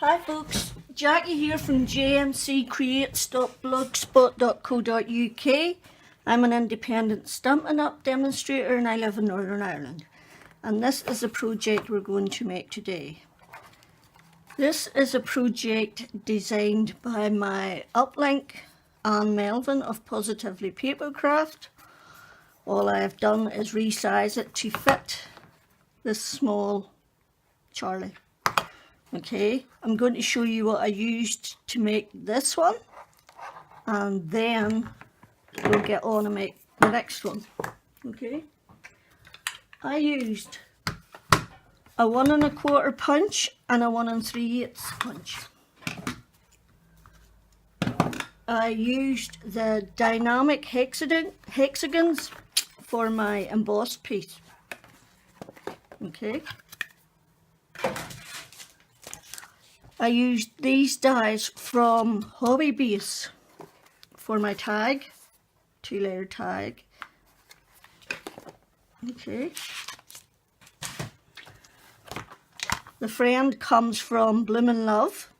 Hi folks, Jackie here from jmccreates.blogspot.co.uk. I'm an independent Stampin' Up demonstrator and I live in Northern Ireland. And this is a project we're going to make today. This is a project designed by my uplink, Anne Melvin of Positively Papercrafts. All I have done is resize it to fit this small Charlie. Okay, I'm going to show you what I used to make this one, and then we'll get on and make the next one. Okay, I used a 1 1/4 punch and a 1 3/8 punch. I used the dynamic hexagons for my embossed piece. Okay. I used these dies from Hobby Base for my tag, 2-layer tag. Okay. The friend comes from Bloomin' Love.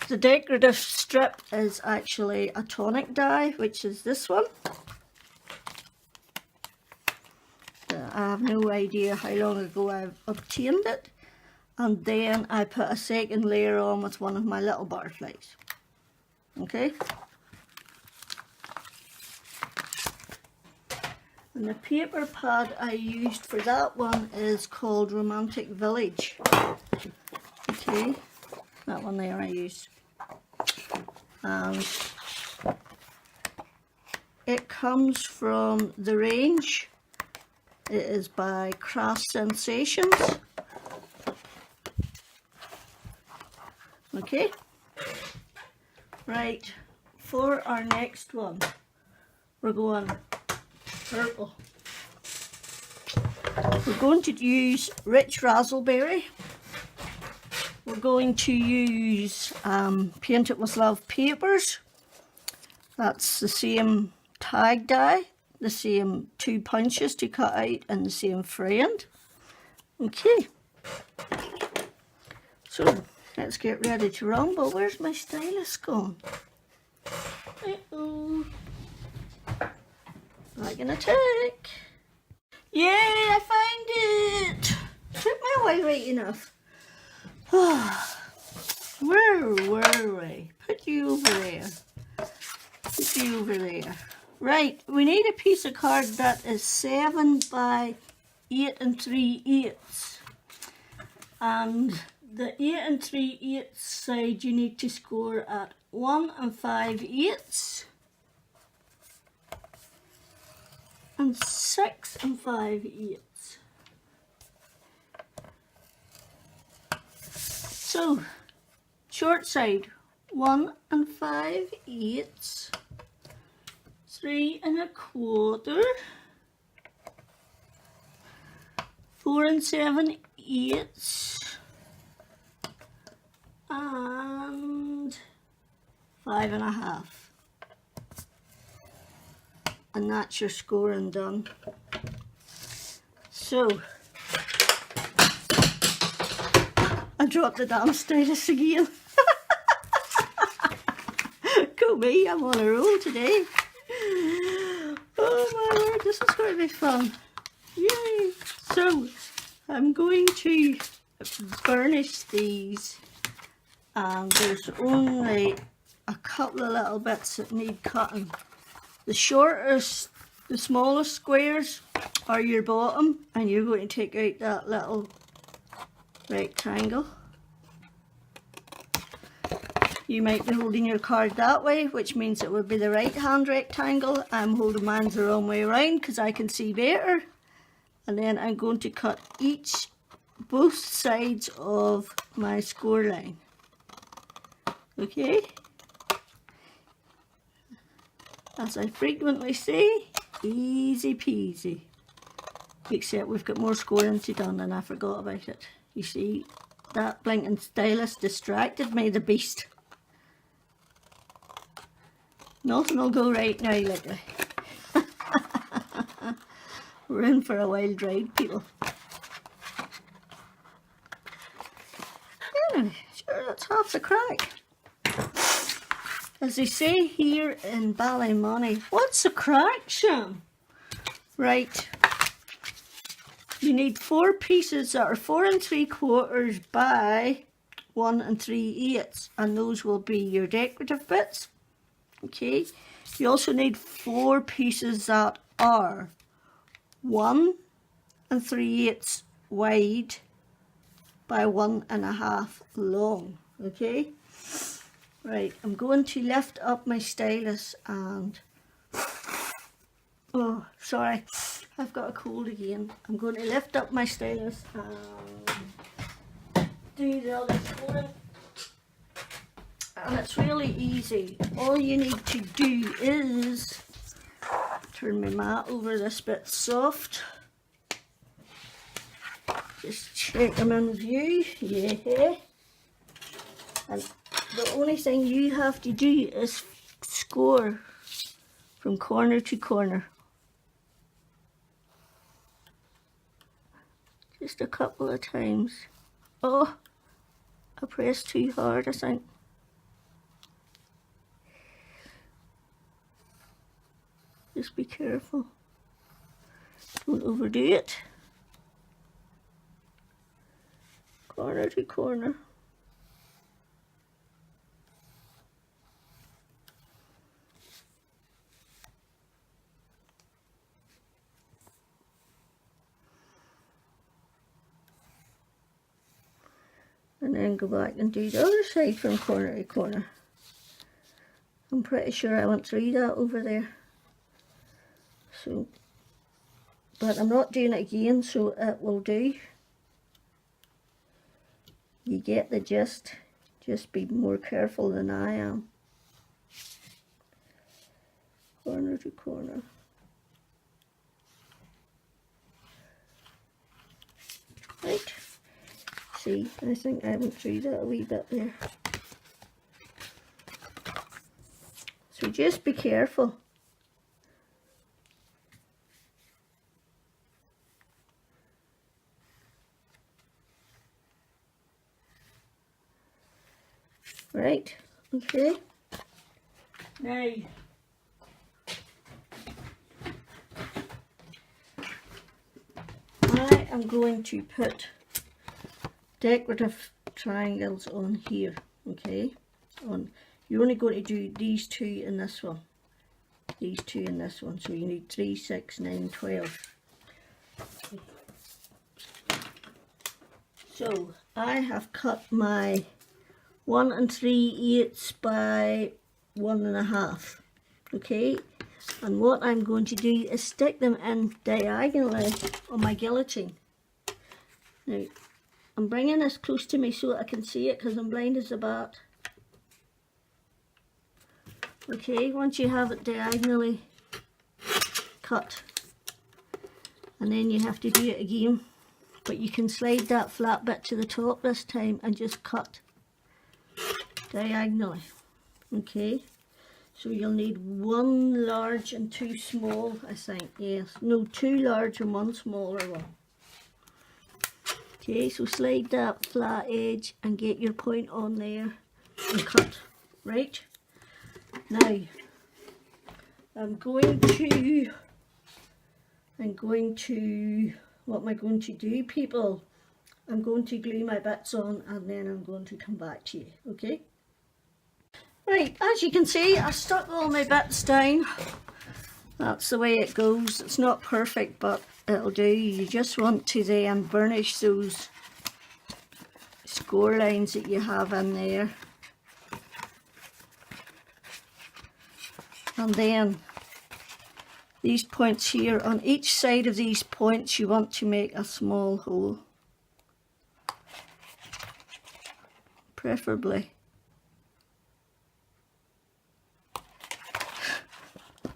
The decorative strip is actually a tonic die, which is this one. I have no idea how long ago I've obtained it, and then I put a second layer on with one of my little butterflies. Okay, and the paper pad I used for that one is called Romantic Village. Okay, that one there I used, and it comes from the range. It is by Craft Sensations. Okay, right, for our next one, we're going purple. We're going to use Rich Razzleberry. We're going to use Paint It With Love papers. That's the same tag die, the same 2 punches to cut out, and the same friend. Okay, so let's get ready to rumble. Where's my stylus gone? Uh-oh. Back in attack. Yay, I found it! Took me a while right enough. Where were we? Put you over there. Put you over there. Right, we need a piece of card that is 7 by 8 3/8. And the 8 3/8 side you need to score at 1 5/8 and 6 5/8. So, short side 1 5/8. 3 1/4, 4 7/8, and 5 1/2. And that's your scoring done. So, I dropped the damn stylus again. Go me, I'm on a roll today. Oh my word, this is going to be fun. Yay! So, I'm going to burnish these, and there's only a couple of little bits that need cutting. The shortest, the smallest squares are your bottom, and you're going to take out that little rectangle. You might be holding your card that way, which means it would be the right hand rectangle. I'm holding mine the wrong way around because I can see better. And then I'm going to cut both sides of my score line. Okay? As I frequently say, easy peasy. Except we've got more scoring to done and I forgot about it. You see, that blinking stylus distracted me, the beast. Nothing will go right now, lately. We're in for a wild ride, people. half the crack. As they say here in Ballymoney, what's the crack, Sam? Right. You need 4 pieces that are 4 3/4 by 1 3/8, and those will be your decorative bits. Okay. You also need 4 pieces that are 1 3/8 wide by 1 1/2 long. Okay. Right. I'm going to lift up my stylus and oh, sorry, I've got a cold again. I'm going to lift up my stylus and do the other scoring. And it's really easy. All you need to do is turn my mat over this bit soft. Just check them in view. Yeah. And the only thing you have to do is score from corner to corner. Just a couple of times. Oh, I pressed too hard, I think. Just be careful. Don't overdo it. Corner to corner. And then go back and do the other side from corner to corner. I'm pretty sure I went through that over there. So, but I'm not doing it again, so it will do. You get the gist. Just be more careful than I am. Corner to corner. Right. See, I think I went through that a wee bit there. So just be careful. Right, okay. Now, I am going to put decorative triangles on here, okay? You're only going to do these 2 in this one, these 2 in this one, so you need 3, 6, 9, 12. So I have cut my 1 3/8 by 1 1/2, okay? And what I'm going to do is stick them in diagonally on my guillotine. Now, I'm bringing this close to me so that I can see it because I'm blind as a bat. Okay, once you have it diagonally cut, and then you have to do it again, but you can slide that flat bit to the top this time and just cut diagonally. Okay, so you'll need 1 large and 2 small, I think. Yes, no, 2 large and 1 smaller one. Okay, so slide that flat edge and get your point on there and cut. Right, now I'm going to, what am I going to do, people? I'm going to glue my bits on and then I'm going to come back to you, okay? Right, as you can see, I stuck all my bits down. That's the way it goes. It's not perfect, but it'll do. You just want to then burnish those score lines that you have in there. And then these points here, on each side of these points you want to make a small hole. Preferably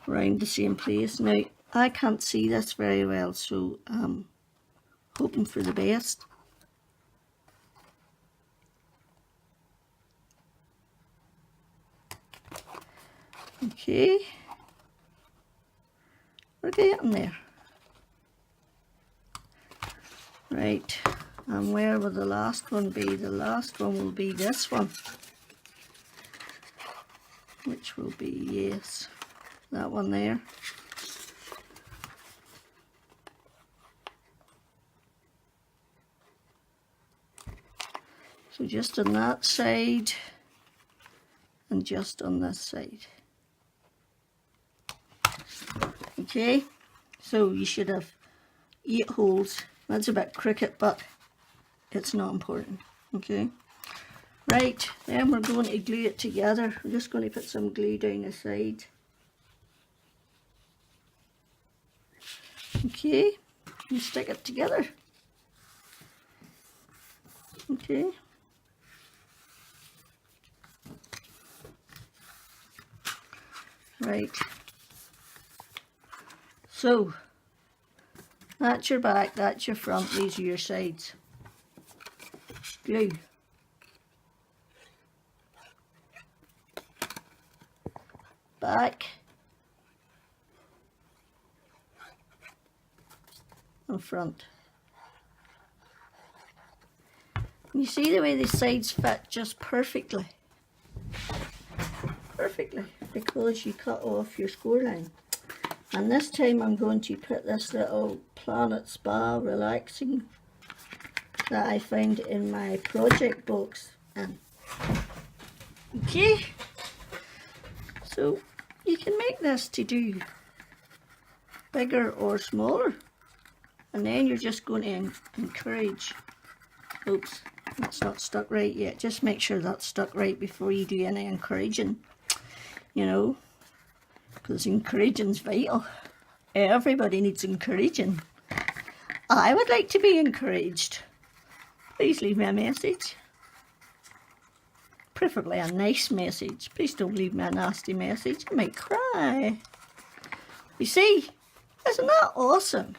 around the same place. Now, I can't see this very well, so I'm hoping for the best. Okay, we're getting there. Right, and where will the last one be? The last one will be this one. which will be, yes, that one there. So just on that side and just on this side. Okay, so you should have 8 holes. That's a bit crooked, but it's not important. Okay, right, then we're going to glue it together. I'm just going to put some glue down the side. Okay, and stick it together. Okay. Right. So, that's your back, that's your front, these are your sides. Glue. Back. And front. You see the way the sides fit just perfectly. Perfectly, because you cut off your score line. And this time I'm going to put this little Planet Spa relaxing that I found in my project box in. Okay, so you can make this to do bigger or smaller, and then you're just going to encourage. Oops, that's not stuck right yet. Just make sure that's stuck right before you do any encouraging, you know, because encouraging's vital. Everybody needs encouraging. I would like to be encouraged. Please leave me a message. Preferably a nice message. Please don't leave me a nasty message. I might cry. You see, isn't that awesome?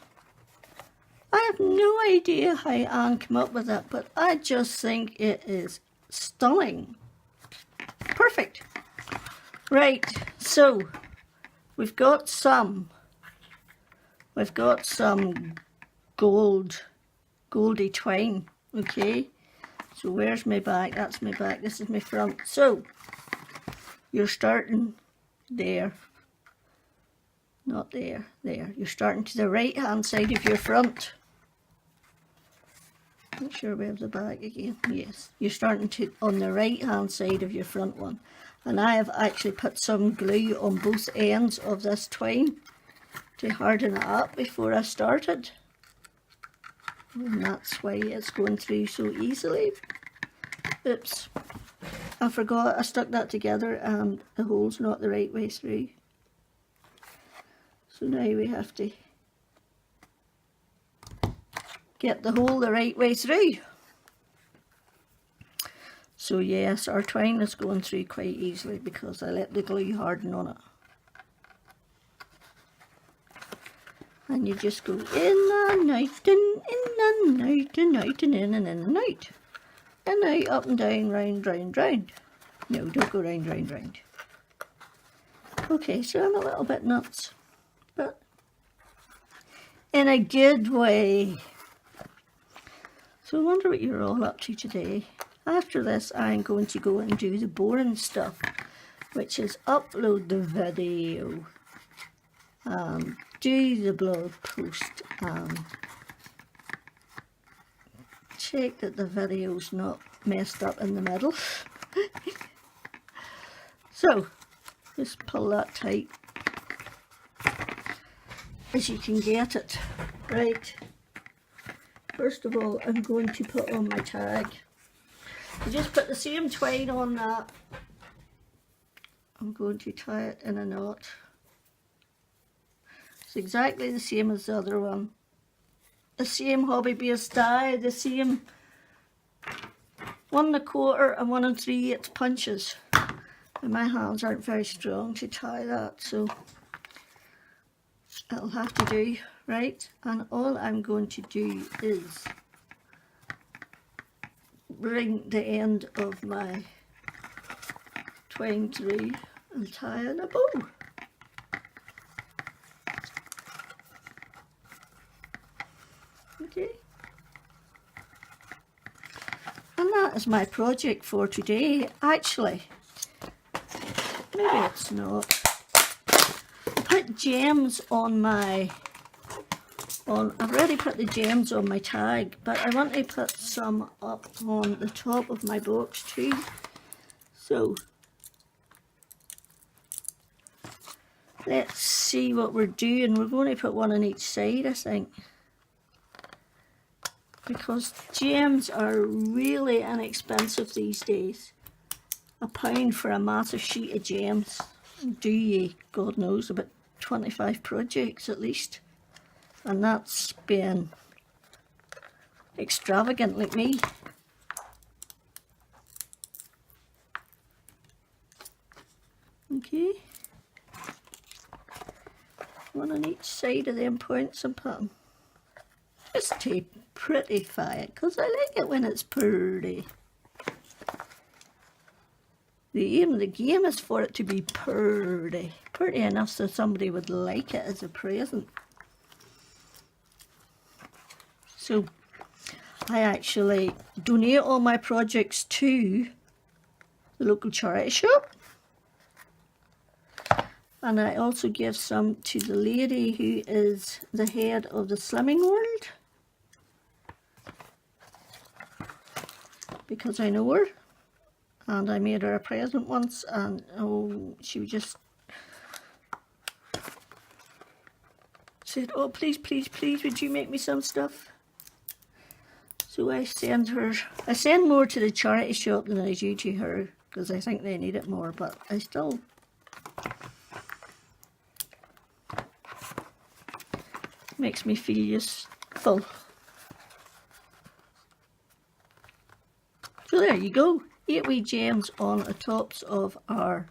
I have no idea how Anne came up with it, but I just think it is stunning. Perfect. Right, so we've got some goldy twine, okay? So where's my back? That's my back, this is my front. So you're starting there, not there, there. You're starting to the right hand side of your front. Make sure we have the back again, yes. You're starting to on the right hand side of your front one. And I have actually put some glue on both ends of this twine to harden it up before I started. And that's why it's going through so easily. Oops, I forgot I stuck that together and the hole's not the right way through. So now we have to get the hole the right way through. So yes, our twine is going through quite easily because I let the glue harden on it. And you just go in and out and in and out and out and in and out. And out, up and down, round, round, round. No, don't go round, round, round. Okay, so I'm a little bit nuts, but in a good way. So I wonder what you're all up to today. After this, I'm going to go and do the boring stuff, which is upload the video, do the blog post, check that the video's not messed up in the middle. So, just pull that tight as you can get it. Right, first of all, I'm going to put on my tag. I just put the same twine on that. I'm going to tie it in a knot. It's exactly the same as the other one. The same hobby-based die, the same 1 1/4 and 1 3/8 punches. And my hands aren't very strong to tie that, so it'll have to do, right? And all I'm going to do is bring the end of my twine through and tie in a bow. Okay. And that is my project for today. Actually, maybe it's not. I put gems on my, I've already put the gems on my tag, but I want to put some up on the top of my box too. So let's see what we're doing. We're going to put one on each side, I think, because gems are really inexpensive these days. £1 for a massive sheet of gems. Do ye, God knows, about 25 projects at least. And that's being extravagant like me. Okay. One on each side of them points I'm putting. Just to prettify it, because I like it when it's pretty. The aim of the game is for it to be pretty. Pretty enough so somebody would like it as a present. So I actually donate all my projects to the local charity shop. And I also give some to the lady who is the head of the Slimming World, because I know her. And I made her a present once, and oh, she just said, oh, please, please, please, would you make me some stuff? So I send more to the charity shop than I do to her, because I think they need it more, but I still, makes me feel useful. So there you go. 8 wee gems on the tops of our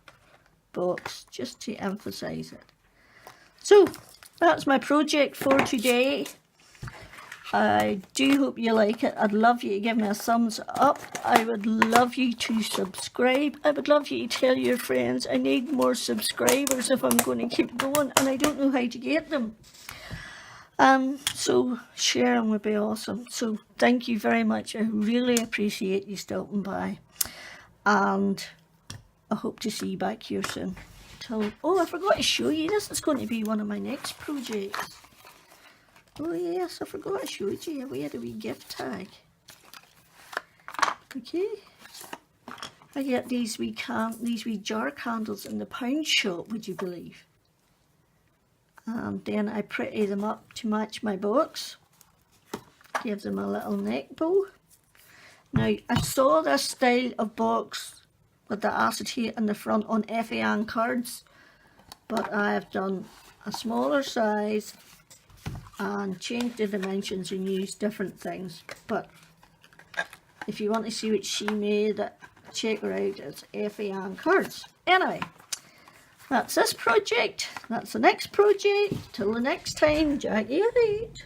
box, just to emphasize it. So that's my project for today. I do hope you like it. I'd love you to give me a thumbs up. I would love you to subscribe. I would love you to tell your friends. I need more subscribers if I'm going to keep going, and I don't know how to get them. So sharing would be awesome. So thank you very much. I really appreciate you stopping by. And I hope to see you back here soon. Oh, I forgot to show you. This is going to be one of my next projects. Oh yes, I forgot I showed you. We had a wee gift tag. Okay. I get these wee jar candles in the pound shop, would you believe? And then I pretty them up to match my box. Give them a little neck bow. Now, I saw this style of box with the acetate in the front on FAN cards, but I have done a smaller size and changed the dimensions and used different things. But if you want to see what she made, check her out. It's FAN cards. Anyway, that's this project. That's the next project. Till the next time, Jackie at 8.